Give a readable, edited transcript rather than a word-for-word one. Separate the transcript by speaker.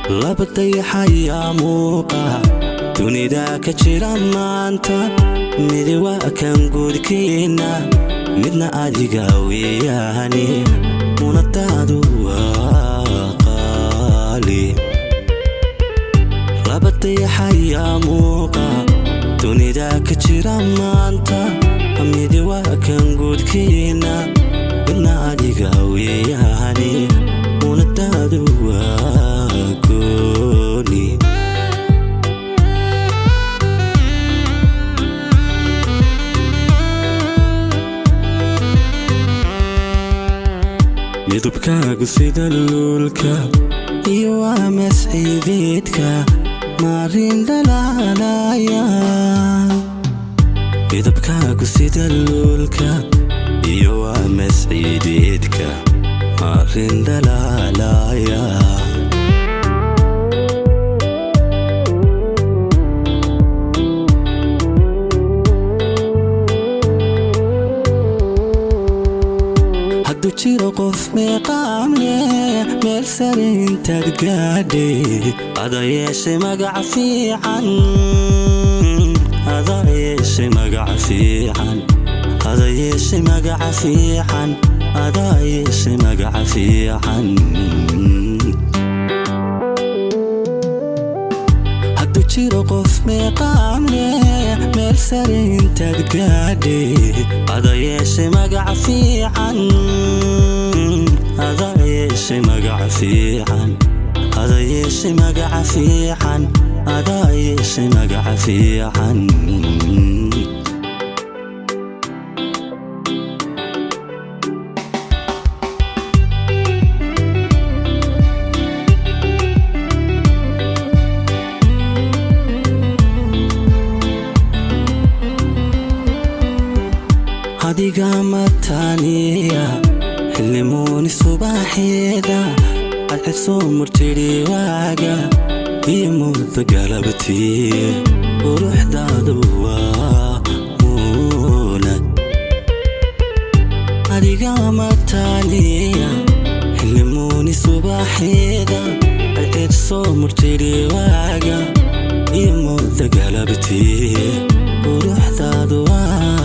Speaker 1: labadaya xayaa muuqa dunida ka jira maanta mid waa kan guurkeena midna adiga weeyani munataadu waa qaali labadaya xayaa muuqa dunida ka jira maanta mid waa kan guurkeena midna adiga weeyani munataadu waa midabkaagu sida luulka iyo waa masciideedka marin dhalaalaya midabkaagu sida luulka iyo waa masciideedka marin dhalaalaya jiro qof meeqaam leh meel sare intaad gaadhay ada yeeshay magac fiican ada yeeshay magac fiican ada yeeshay magac fiican ada yeeshay magac fiican haddu jiro qof meeqaam leh meel sare intaad gaadhay ada yeeshay magac fiican ada yeeshay magac fiican ada yeeshay magac fiican ada yeeshay magac fiican adiga mataniya xilimooni subaxeeda cadcedsoo murtidhi waaga iyo mudda galabtii quruxdaadu waa muunad adiga mataniya xilimooni subaxeeda cadcedsoo murtidhi waaga iyo mudda galabtii quruxdaadu waa